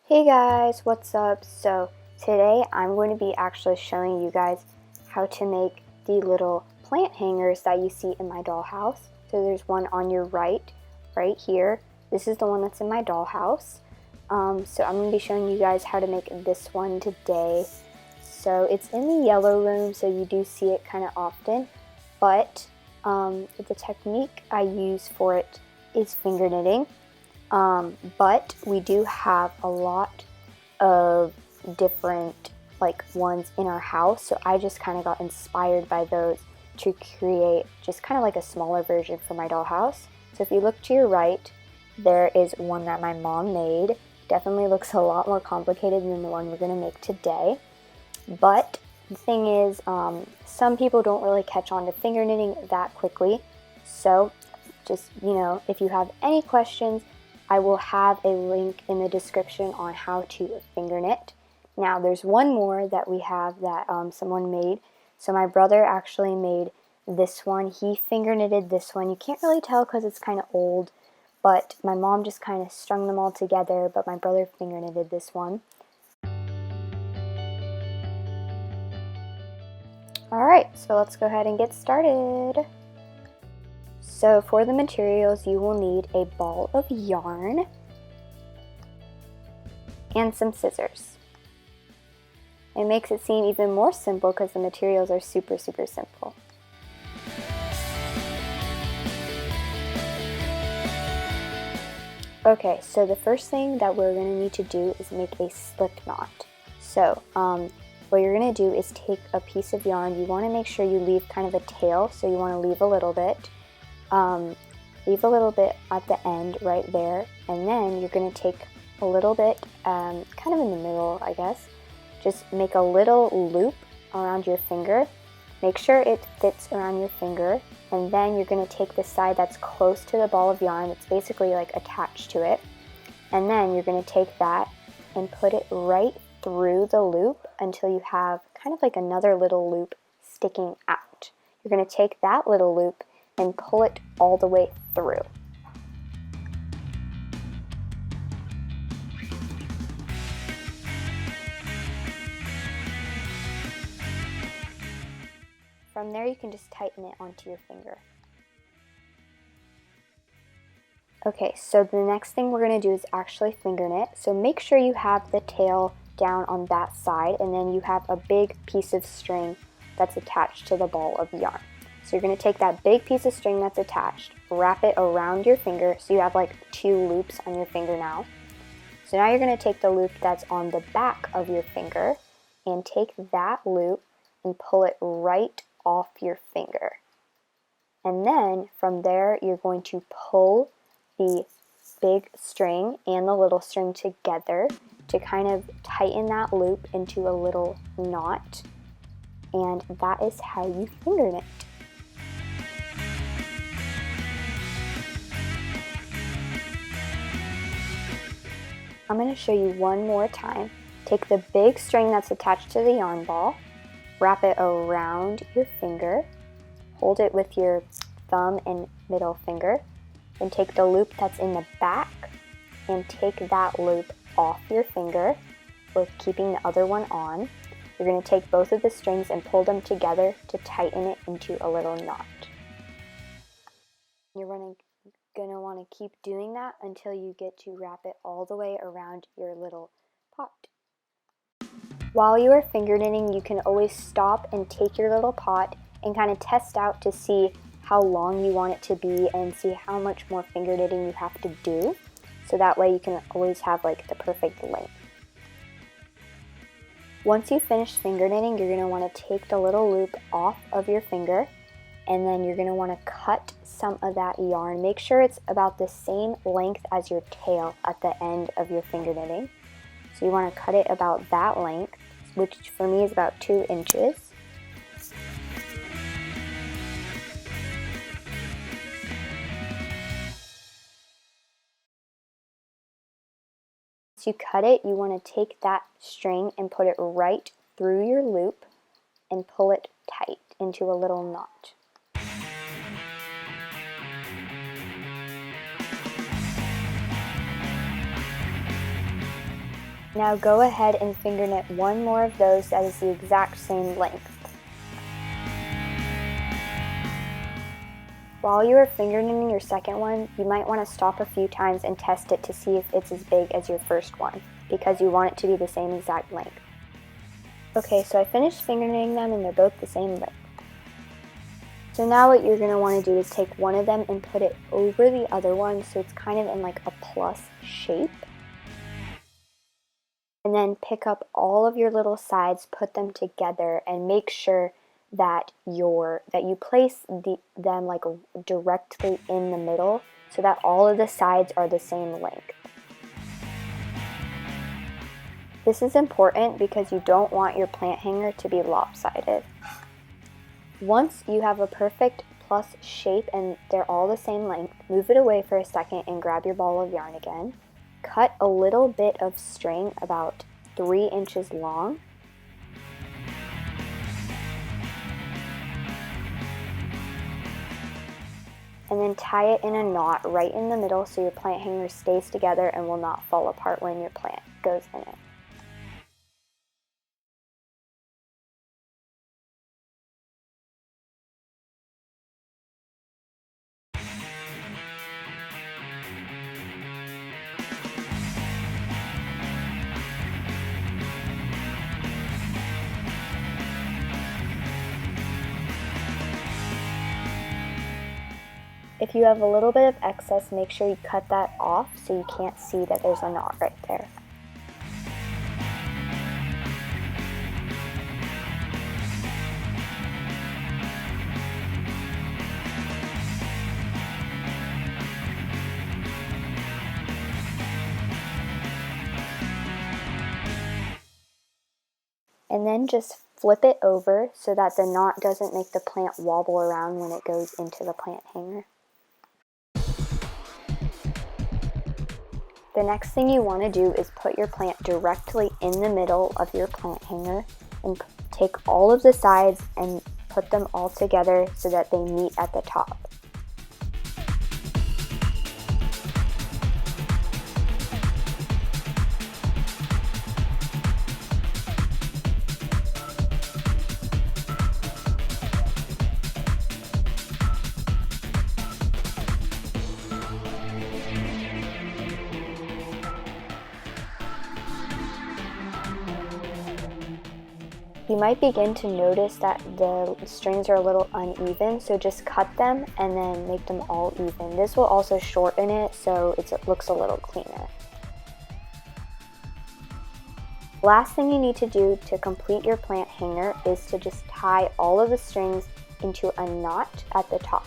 Hey guys, what's up? So today I'm going to be actually showing you guys how to make the little plant hangers that you see in my dollhouse. So there's one on your right here. This is the one that's in my dollhouse. So I'm going to be showing you guys how to make this one today. So it's in the yellow room, so you do see it kind of often, but the technique I use for it is finger knitting. But we do have a lot of different ones in our house, so I just kind of got inspired by those to create just kind of like a smaller version for my dollhouse. So if you look to your right, there is one that my mom made. Definitely looks a lot more complicated than the one we're going to make today. But the thing is, some people don't really catch on to finger knitting that quickly. So just, if you have any questions, I will have a link in the description on how to finger knit. Now there's one more that we have that someone made. So my brother actually made this one. He finger knitted this one. You can't really tell because it's kind of old, but my mom just kind of strung them all together, but my brother finger knitted this one. Alright, so let's go ahead and get started. So for the materials, you will need a ball of yarn and some scissors. It makes it seem even more simple because the materials are super simple. Okay, so the first thing that we're going to need to do is make a slip knot. So what you're going to do is take a piece of yarn. You want to make sure you leave kind of a tail, so you want to leave a little bit. Leave a little bit at the end right there, and then you're going to take a little bit kind of in the middle, I guess. Just make a little loop around your finger. Make sure it fits around your finger, and then you're going to take the side that's close to the ball of yarn. It's basically like attached to it, and then you're going to take that and put it right through the loop until you have kind of like another little loop sticking out. You're going to take that little loop and pull it all the way through. From there, you can just tighten it onto your finger. Okay, so the next thing we're going to do is actually finger knit. So make sure you have the tail down on that side, and then you have a big piece of string that's attached to the ball of yarn. So you're going to take that big piece of string that's attached, wrap it around your finger, so you have like 2 loops on your finger now. So now you're going to take the loop that's on the back of your finger and take that loop and pull it right off your finger. And then from there, you're going to pull the big string and the little string together to kind of tighten that loop into a little knot. And that is how you finger knit. I'm going to show you one more time. Take the big string that's attached to the yarn ball, wrap it around your finger, hold it with your thumb and middle finger, then take the loop that's in the back and take that loop off your finger with keeping the other one on. You're going to take both of the strings and pull them together to tighten it into a little knot. You're going to want to keep doing that until you get to wrap it all the way around your little pot. While you are finger knitting, you can always stop and take your little pot and kind of test out to see how long you want it to be and see how much more finger knitting you have to do, so that way you can always have like the perfect length. Once you finish finger knitting, you're going to want to take the little loop off of your finger, and then you're going to want to cut some of that yarn. Make sure it's about the same length as your tail at the end of your finger knitting. So you want to cut it about that length, which for me is about 2 inches. Once you cut it, you want to take that string and put it right through your loop and pull it tight into a little knot. Now go ahead and finger knit one more of those that is the exact same length. While you are finger knitting your second one, you might want to stop a few times and test it to see if it's as big as your first one, because you want it to be the same exact length. Okay, so I finished finger knitting them and they're both the same length. So now what you're going to want to do is take one of them and put it over the other one so it's kind of in like a plus shape. And then pick up all of your little sides, put them together, and make sure that you place them like directly in the middle so that all of the sides are the same length. This is important because you don't want your plant hanger to be lopsided. Once you have a perfect plus shape and they're all the same length, move it away for a second and grab your ball of yarn again. Cut a little bit of string about 3 inches long. And then tie it in a knot right in the middle so your plant hanger stays together and will not fall apart when your plant goes in it. If you have a little bit of excess, make sure you cut that off so you can't see that there's a knot right there. And then just flip it over so that the knot doesn't make the plant wobble around when it goes into the plant hanger. The next thing you want to do is put your plant directly in the middle of your plant hanger and take all of the sides and put them all together so that they meet at the top. You might begin to notice that the strings are a little uneven, so just cut them and then make them all even. This will also shorten it so it looks a little cleaner. Last thing you need to do to complete your plant hanger is to just tie all of the strings into a knot at the top.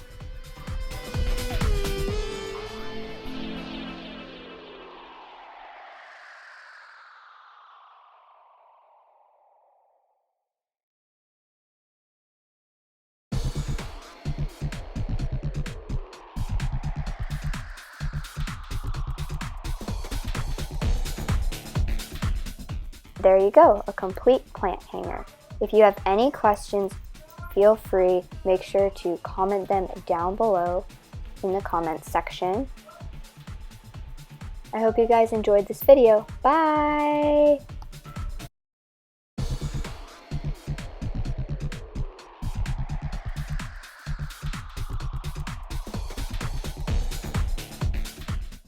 There you go, a complete plant hanger. If you have any questions, feel free. Make sure to comment them down below in the comments section. I hope you guys enjoyed this video. Bye!